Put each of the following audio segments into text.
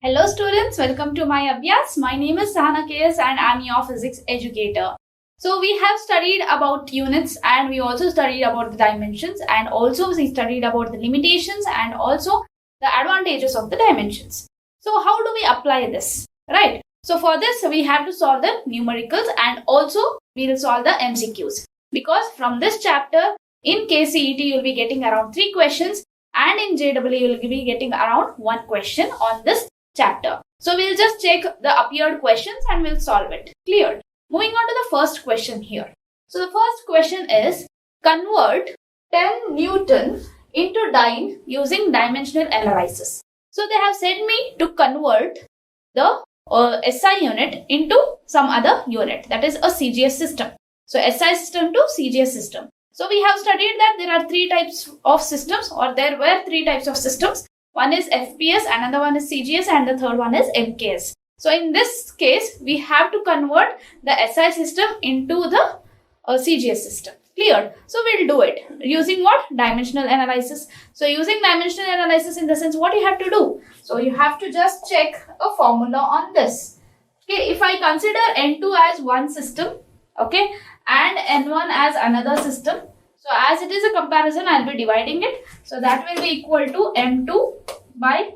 Hello students, welcome to my Abhyas. My name is Sahana KS and I am your physics educator. So we have studied about units and we also studied about the dimensions and also we studied about the limitations and also the advantages of the dimensions. So how do we apply this? Right. So for this we have to solve the numericals and also we will solve the MCQs. Because from this chapter in KCET you will be getting around 3 questions and in JEE you will be getting around 1 question on this chapter. So we'll just check the appeared questions and we'll solve it. Clear? Moving on to the first question here. So the first question is convert 10 Newton into dyne using dimensional analysis. So they have said me to convert the SI unit into some other unit, that is a CGS system. So SI system to CGS system. So we have studied that there are 3 types of systems, or there were 3 types of systems. One is FPS, another one is CGS, and the third one is MKS. So in this case, we have to convert the SI system into the CGS system. Clear? So we'll do it using what? Dimensional analysis. So using dimensional analysis in the sense, what you have to do? So you have to just check a formula on this. Okay, if I consider N2 as one system, okay, and N1 as another system. So as it is a comparison, I'll be dividing it. So that will be equal to M2 by,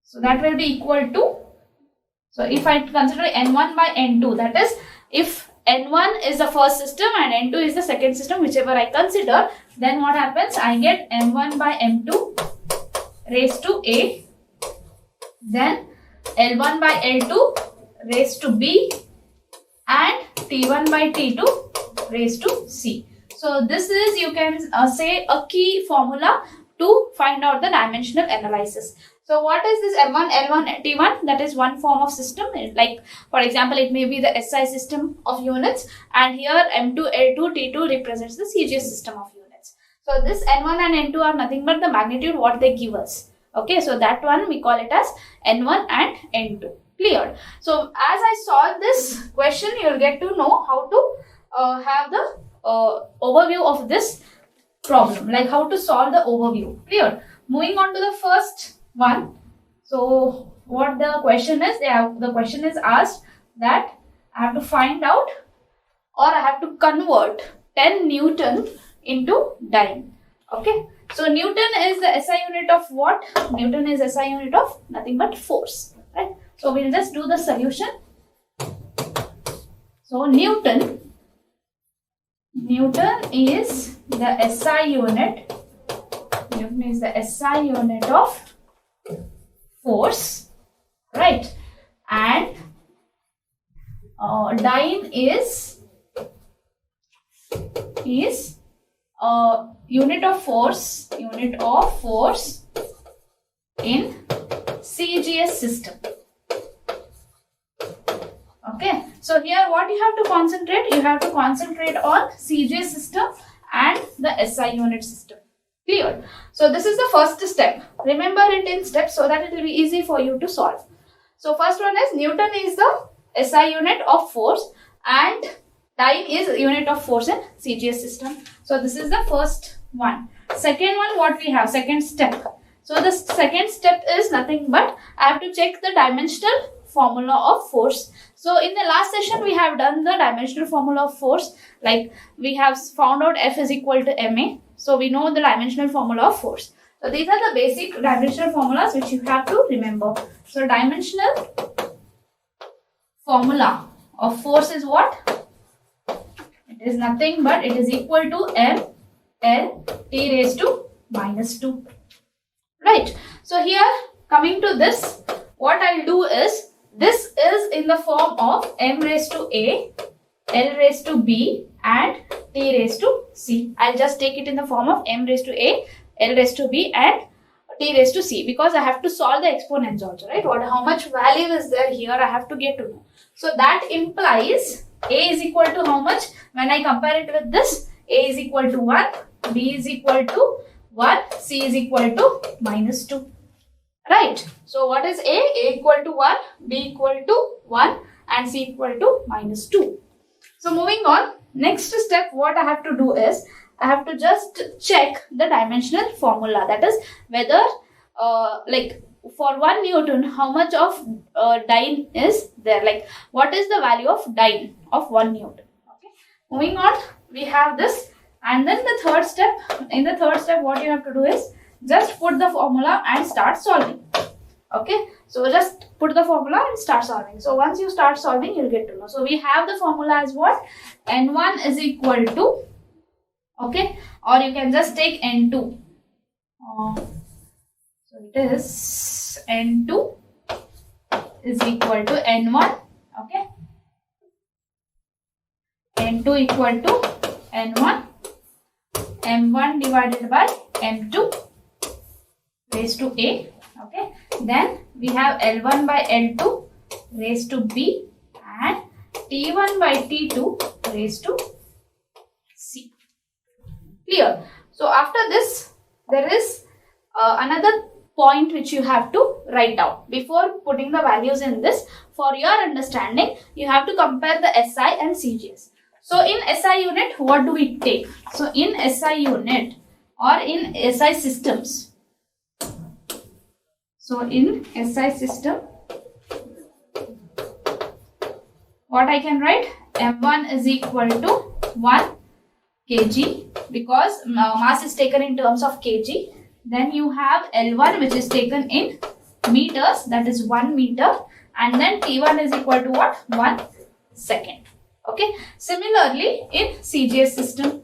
so that will be equal to, so if I consider N1 by N2, that is if N1 is the first system and N2 is the second system, whichever I consider, then what happens? I get M1 by M2 raised to A, then L1 by L2 raised to B, and T1 by T2 raised to C. So this is, you can say, a key formula to find out the dimensional analysis. So what is this M1, L1, T1? That is one form of system. Like for example, it may be the SI system of units, and here M2, L2, T2 represents the CGS system of units. So this N1 and N2 are nothing but the magnitude what they give us. Okay, so that one we call it as N1 and N2. Clear? So as I solve this question, you will get to know how to have the overview of this problem, like how to solve the overview. Clear? Moving on to the first one. So what the question is, the question is asked that I have to find out, or I have to convert 10 Newton into dyne. Okay, so Newton is the SI unit of what? Newton is SI unit of nothing but force, right? So we'll just do the solution. So Newton is the SI unit. Newton is the SI unit of force, right? And dyne is unit of force in CGS system. Okay, so here what you have to concentrate? You have to concentrate on CGS system and the SI unit system. Clear? So this is the first step. Remember it in steps so that it will be easy for you to solve. So first one is Newton is the SI unit of force and dyne is unit of force in CGS system. So this is the first one. Second one, what we have? Second step. So the second step is nothing but I have to check the dimensional formula of force. So in the last session we have done the dimensional formula of force, like we have found out F is equal to ma. So we know the dimensional formula of force. So these are the basic dimensional formulas which you have to remember. So dimensional formula of force is what? It is nothing but it is equal to m L T raised to minus 2. Right. So here coming to this, what I'll do is, this is in the form of m raised to A, L raised to B and T raised to C. I'll just take it in the form of m raised to A, L raised to B and T raised to C, because I have to solve the exponents also, right? How much value is there here I have to get to know. So that implies A is equal to how much? When I compare it with this, A is equal to 1, B is equal to 1, C is equal to minus 2. Right. So what is A? A equal to 1, B equal to 1 and C equal to minus 2. So moving on, next step what I have to do is, I have to just check the dimensional formula, that is whether like for 1 Newton, how much of dyne is there? Like, what is the value of dyne of 1 Newton? Okay. Moving on, we have this, and then the third step. In the third step, what you have to do is just put the formula and start solving. Okay. So just put the formula and start solving. So once you start solving, you'll get to know. So we have the formula as what? N1 is equal to, okay, or you can just take N2. So it is N2 is equal to N1, okay. N2 equal to N1, M1 divided by M2 raised to A, okay. Then we have L1 by L2 raised to B and T1 by T2 raised to C. Clear? So after this, there is another point which you have to write down. Before putting the values in this, for your understanding, you have to compare the SI and CGS. So in SI unit, what do we take? So in SI unit or in SI systems. So in SI system, what I can write? M1 is equal to 1 kg because mass is taken in terms of kg. Then you have L1 which is taken in meters, that is 1 meter, and then T1 is equal to what? 1 second. Okay. Similarly, in CGS system,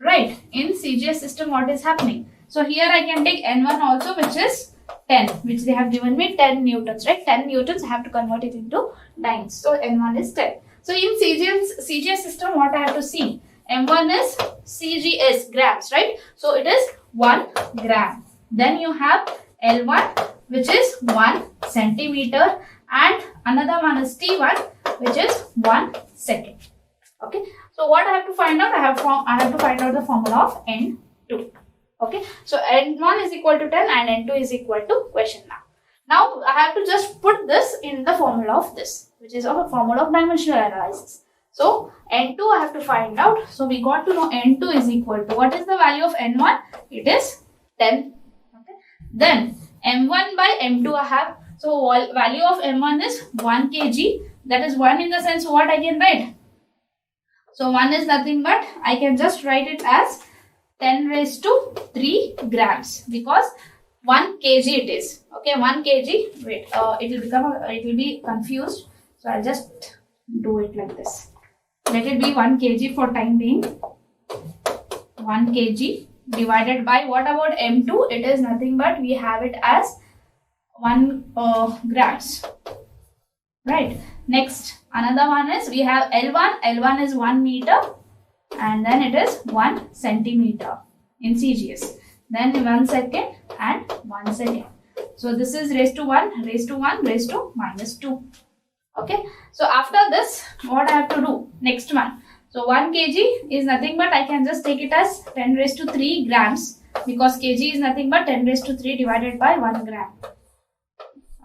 right? In CGS system, what is happening? So here I can take N1 also, which is 10, which they have given me 10 newtons, right? 10 newtons, I have to convert it into dynes. So N1 is 10. So in CGS system, what I have to see? M1 is CGS, grams, right? So it is 1 gram. Then you have L1, which is 1 centimeter, and another one is T1, which is 1 second. Okay. So what I have to find out? I have to find out the formula of N2. Okay. So N1 is equal to 10 and N2 is equal to question mark. Now I have to just put this in the formula of this, which is a formula of dimensional analysis. So N2 I have to find out. So we got to know N2 is equal to, what is the value of N1? It is 10. Okay. Then M1 by M2 I have. So value of M1 is 1 kg. That is 1 in the sense what I can write. So 1 is nothing but I can just write it as 10 raised to 3 grams because 1 kg it is. Okay, 1 kg. Wait, it will be confused. So I'll just do it like this. Let it be 1 kg for time being. 1 kg divided by, what about M2? It is nothing but we have it as 1 grams. Right. Next, another one is we have L1. L1 is 1 meter and then it is 1 centimeter in CGS. Then 1 second and 1 second. So this is raised to 1, raised to 1, raised to minus 2. Okay. So after this, what I have to do? Next one. So 1 kg is nothing but I can just take it as 10 raised to 3 grams because kg is nothing but 10 raised to 3 divided by 1 gram.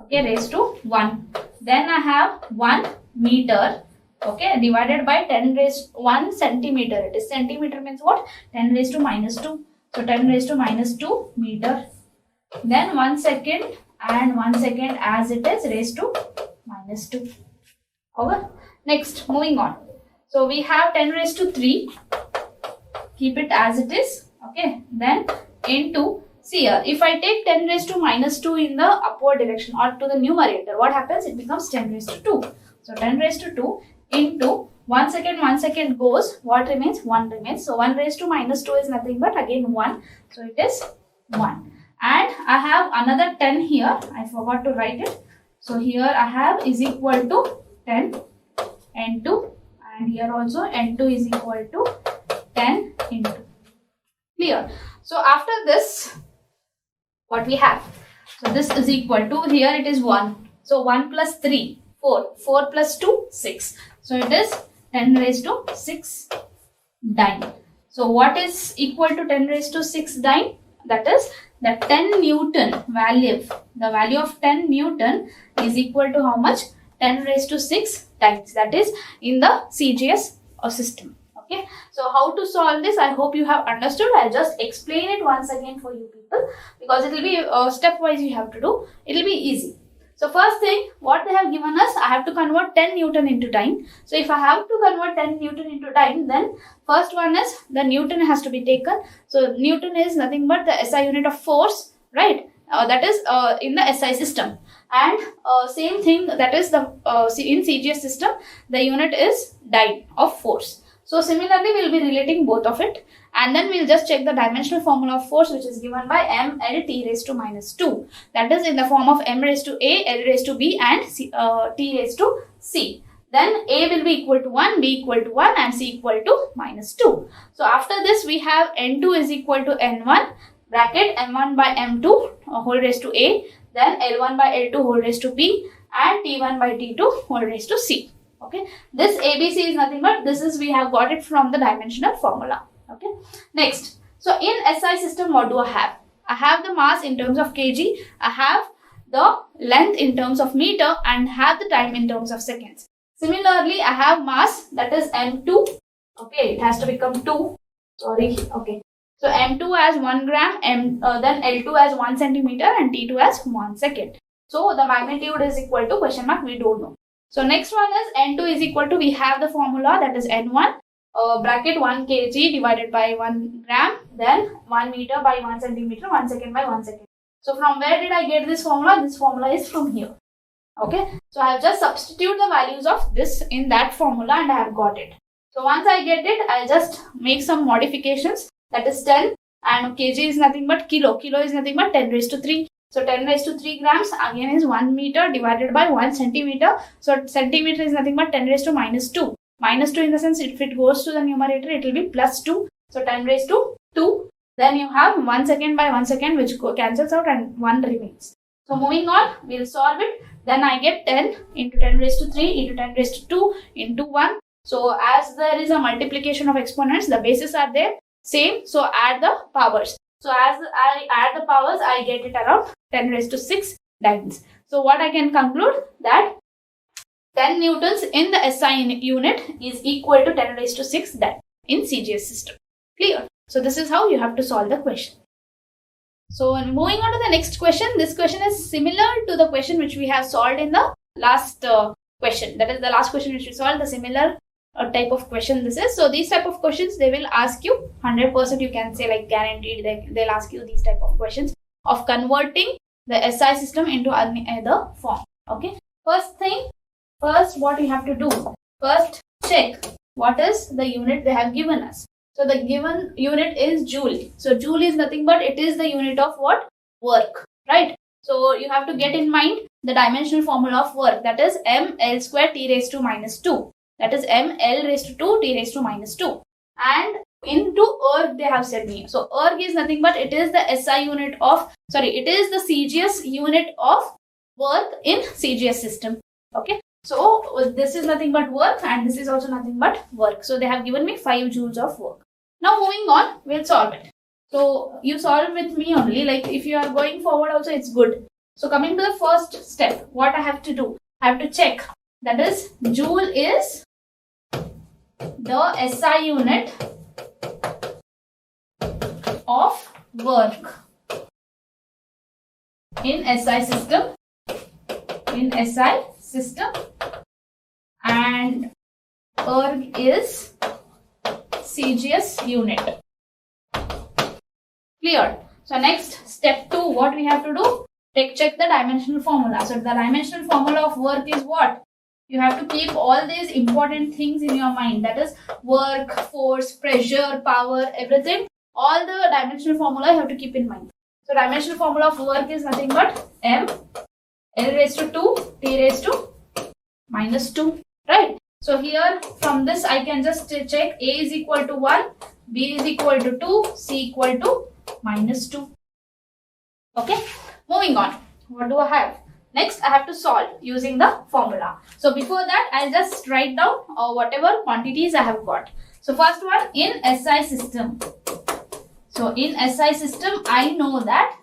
Okay, raised to 1. Then I have 1 meter, okay, divided by 10 raised 1 centimeter. It is centimeter means what? 10 raised to minus 2. So 10 raised to minus 2 meter. Then 1 second and 1 second as it is raised to minus 2. Over. Next, moving on. So we have 10 raised to 3. Keep it as it is. Okay. Then into, see here, if I take 10 raised to minus 2 in the upward direction or to the numerator, what happens? It becomes 10 raised to 2. So 10 raised to 2 into 1 second goes, what remains? 1 remains. So 1 raised to minus 2 is nothing but again 1. So it is 1. And I have another 10 here. I forgot to write it. So here I have is equal to 10 N2 and here also N2 is equal to 10 into. Clear? So after this, what we have? So this is equal to, here it is 1. So 1 plus 3, 4. 4 plus 2, 6. So it is 10 raised to 6 dyne. So what is equal to 10 raised to 6 dyne? That is the 10 Newton value. The value of 10 Newton is equal to how much? 10 raised to 6 dynes. That is in the CGS system. Okay. Okay, so how to solve this? I hope you have understood. I'll just explain it once again for you people, because it will be stepwise you have to do. It will be easy. So first thing, what they have given us, I have to convert 10 Newton into time. So if I have to convert 10 Newton into time, then first one is the Newton has to be taken. So Newton is nothing but the SI unit of force, right? That is in the SI system. And same thing, that is the in CGS system, the unit is dyne of force. So similarly, we'll be relating both of it, and then we'll just check the dimensional formula of force, which is given by mLt raised to minus 2. That is in the form of m raised to a, l raised to b, and t raised to c. Then a will be equal to 1, b equal to 1, and c equal to minus 2. So after this, we have n2 is equal to n1 bracket m1 by m2 whole raised to a, then L1 by L2 whole raised to b, and T1 by T2 whole raised to c. Okay, this ABC is nothing but this is, we have got it from the dimensional formula. Okay, next, so in SI system, what do I have? I have the mass in terms of kg, I have the length in terms of meter, and have the time in terms of seconds. Similarly, I have mass, that is m2. Okay, it has to become 2. Sorry. Okay. So m2 as 1 gram, then L2 as 1 centimeter, and T2 as 1 second. So the magnitude is equal to question mark, we don't know. So next one is n2 is equal to, we have the formula, that is n1 bracket 1 kg divided by 1 gram, then 1 meter by 1 centimeter, 1 second by 1 second. So from where did I get this formula? This formula is from here. Okay, so I have just substituted the values of this in that formula and I have got it. So once I get it, I'll just make some modifications, that is 10, and kg is nothing but kilo. Kilo is nothing but 10 raised to 3. So 10 raised to 3 grams again is 1 meter divided by 1 centimeter. So centimeter is nothing but 10 raised to minus 2. Minus 2 in the sense, if it goes to the numerator, it will be plus 2. So 10 raised to 2. Then you have 1 second by 1 second, which cancels out, and 1 remains. So moving on, we'll solve it. Then I get 10 into 10 raised to 3 into 10 raised to 2 into 1. So as there is a multiplication of exponents, the bases are there same. So add the powers. So as I add the powers, I get it around 10 raised to 6 dynes. So what I can conclude, that 10 newtons in the SI unit is equal to 10 raised to 6 dyne in CGS system. Clear? So this is how you have to solve the question. So moving on to the next question. This question is similar to the question which we have solved in the last question. That is the last question which we solved, the similar type of question this is. So these type of questions, they will ask you 100%, you can say like guaranteed, they'll ask you these type of questions of converting the SI system into another form. Okay, first what you have to do, first check what is the unit they have given us. So the given unit is joule. So joule is nothing but it is the unit of what? Work, right? So you have to get in mind the dimensional formula of work, that is ml square t raised to minus 2. That is ml raised to 2 t raised to minus 2. And into erg they have said me. So erg is nothing but it is the SI unit of, it is the CGS unit of work in CGS system. Okay. So this is nothing but work and this is also nothing but work. So they have given me 5 joules of work. Now moving on, we'll solve it. So you solve with me only, like if you are going forward also it's good. So coming to the first step, what I have to do, I have to check, that is joule is the SI unit of work in SI system, and erg is CGS unit. Clear? So next, step 2, what we have to do? Check the dimensional formula. So the dimensional formula of work is what? You have to keep all these important things in your mind. That is work, force, pressure, power, everything. All the dimensional formula you have to keep in mind. So dimensional formula of work is nothing but m l raised to 2 t raised to minus 2. Right? So here from this I can just check a is equal to 1, b is equal to 2, c equal to minus 2. Okay. Moving on. What do I have? Next, I have to solve using the formula. So before that, I'll just write down whatever quantities I have got. So first one, in SI system. So in SI system, I know that